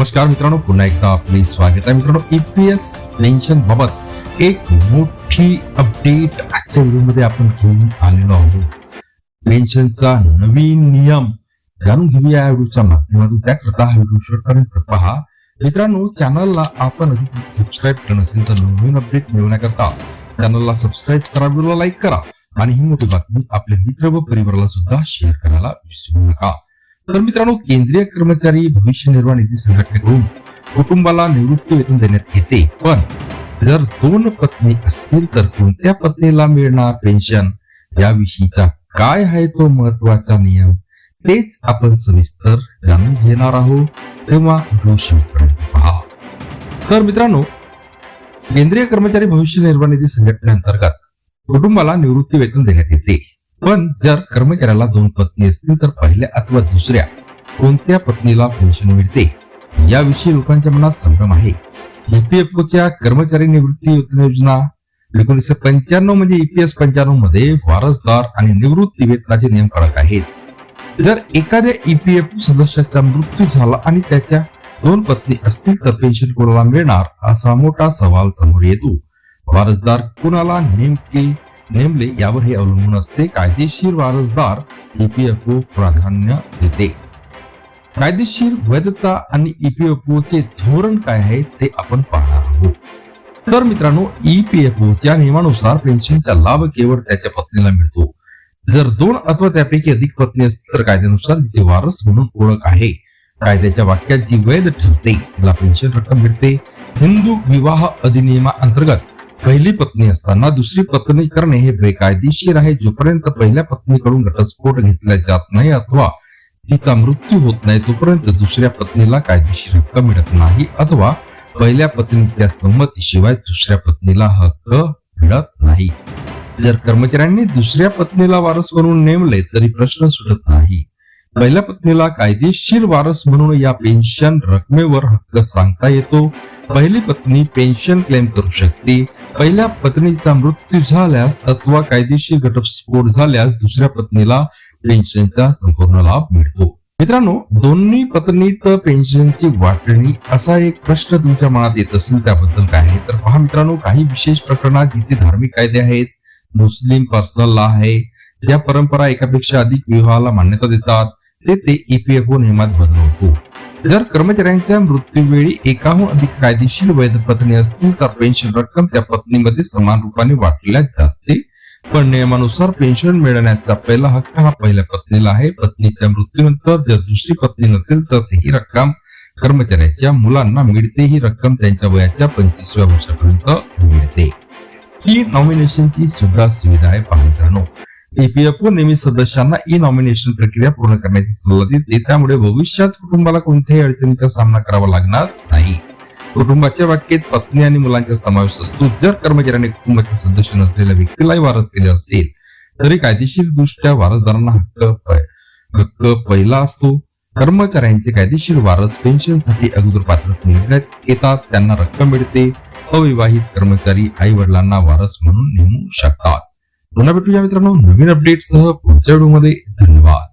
नमस्कार मित्रांनो, पुन्हा एकदा आपले स्वागत आहे. मित्रांनो, ईपीएस पेन्शन बाबत एक मोठी अपडेट आजच्या व्हिडिओमध्ये आपण घेऊन आलेलो आहोत. पेन्शनचा नवीन नियम जाणून घेऊया या व्हिडिओच्या माध्यमातून. त्याकरता हा व्हिडिओ शेवटपर्यंत पहा. मित्रांनो, चॅनलला आपण अजून सबस्क्राईब केलं नसेल तर नवीन अपडेट मिळवण्याकरता चॅनलला सबस्क्राईब करा, व्हिडिओला लाईक करा आणि ही मोठी बातमी आपल्या मित्र व परिवाराला सुद्धा शेअर करायला विसरू नका. तर मित्रांनो, केंद्रीय कर्मचारी भविष्य निर्वाह निधी संघटनेकडून कुटुंबाला निवृत्ती वेतन देण्यात येते, पण जर 2 पत्नी असतील तर कोणत्या पत्नीला मिळणार पेन्शन याविषयीचा काय आहे तो महत्वाचा नियम, तेच आपण सविस्तर जाणून घेणार आहोत. तेव्हा व्हिडिओ शेवटपर्यंत पहा. तर मित्रांनो, केंद्रीय कर्मचारी भविष्य निर्वाह निधी संघटनेअंतर्गत कुटुंबाला निवृत्ती वेतन देण्यात येते, पण जर कर्मचाऱ्याला 2 पत्नी असतील तर पहिल्या अथवा दुसऱ्या कोणत्या पत्नीला पेन्शन मिळते याविषयी लोकांच्या मनात संभ्रम आहे. ईपीएफओच्या कर्मचारी निवृत्ती वेतन योजना 1995 म्हणजे ईपीएस 95 मध्ये वारसदार आणि निवृत्ती वेतनाचे नियम कडक आहेत. जर एखाद्या ईपीएफओ सदस्याचा मृत्यू झाला आणि त्याच्या 2 पत्नी असतील तर पेन्शन कोणाला मिळणार असा मोठा सवाल समोर येतो. वारसदार कोणाला नेमले यावर हे अवलंबून असते. कायदेशीर वारसदार ईपीएफओ प्राधान्य देते. कायदेशीर वैधता आणि ईपीएफओचे धोरण काय आहे ते आपण पाहणार आहोत. तर मित्रांनो, ईपीएफओच्या नियमानुसार पेन्शनचा लाभ केवळ त्याच्या पत्नीला मिळतो. जर 2 अथवा त्यापैकी अधिक पत्नी असतील तर कायद्यानुसार तिचे वारस म्हणून ओळख आहे. कायद्याच्या वाक्यात जी वैध ठरते तिला पेन्शन रक्कम मिळते. हिंदू विवाह अधिनियमाअंतर्गत पहिली पत्नी असताना दुसरी पत्नी करणे हे बेकायदेशीर आहे. जोपर्यंत पहिल्या पत्नीकडून घटस्फोट घेतला जात नाही अथवा तिचा मृत्यू होत नाही तोपर्यंत दुसऱ्या पत्नीला कायदेशीर हक्क मिळत नाही, अथवा पहिल्या पत्नीच्या संमतीशिवाय दुसऱ्या पत्नीला हक्क मिळत नाही. जर कर्मचाऱ्यांनी दुसऱ्या पत्नीला वारस म्हणून नेमले तरी प्रश्न सुटत नाही. पहिल्या पत्नीला कायदेशीर वारस म्हणून या पेन्शन रकमेवर हक्क सांगता येतो. पहिली पत्नी पेन्शन क्लेम करू शकते. पहिल्या पत्नीचा मृत्यू झाल्यास अथवा कायदेशीर घटस्फोट झाल्यास दुसऱ्या पत्नीला पेन्शनचा संपूर्ण लाभ मिळतो. मित्रांनो, दोन्ही पत्नीत पेन्शनची वाटणी असा एक प्रश्न तुमच्या मनात येत असेल, त्याबद्दल काय आहे तर पहा मित्रांनो, काही विशेष प्रकरणात जिथे धार्मिक कायदे आहेत, मुस्लिम पर्सनल लॉ आहे, ज्या परंपरा एकापेक्षा अधिक विवाहाला मान्यता देतात, ते ईपीएफओ नियमात बदल होतो. जर कर्मचाऱ्यांच्या मृत्यूवेळी एकाहून अधिक कायदेशीर वैध पत्नी असतील तर पेन्शन रक्कम त्या पत्नीमध्ये समान रूपाने वाटल्या जाते, पण नियमानुसार पेन्शन मिळण्याचा पहिला हक्क हा पहिल्या पत्नीला आहे. पत्नीच्या मृत्यूनंतर जर दुसरी पत्नी नसेल तर ही रक्कम कर्मचाऱ्याच्या मुलांना मिळते. ही रक्कम त्यांच्या वयाच्या 25व्या वर्षापर्यंत मिळते. ही नॉमिनेशनची सुद्धा सुविधा आहे. पहा मित्रांनो, ईपीएफओ नेहमी सदस्यांना ई नॉमिनेशन प्रक्रिया पूर्ण करण्याची सल्ला देते, त्यामुळे भविष्यात कुटुंबाला कोणत्याही अडचणीचा सामना करावा लागणार नाही. कुटुंबाच्या व्याख्येत पत्नी आणि मुलांचा समावेश असतो. जर कर्मचाऱ्याने कुटुंबाचे सदस्य नसलेल्या व्यक्तीलाही वारस केले असेल तरी कायदेशीर दृष्ट्या वारसदारांना हक्क पहिला असतो. कर्मचाऱ्यांचे कायदेशीर वारस पेन्शनसाठी अगोदर पात्र समजण्यात येतात, त्यांना रक्कम मिळते. अविवाहित कर्मचारी आई वडिलांना वारस म्हणून नेमू शकतात. पुन्हा भेटूया मित्रांनो नवीन अपडेट सह पुढच्या व्हिडिओमध्ये. धन्यवाद.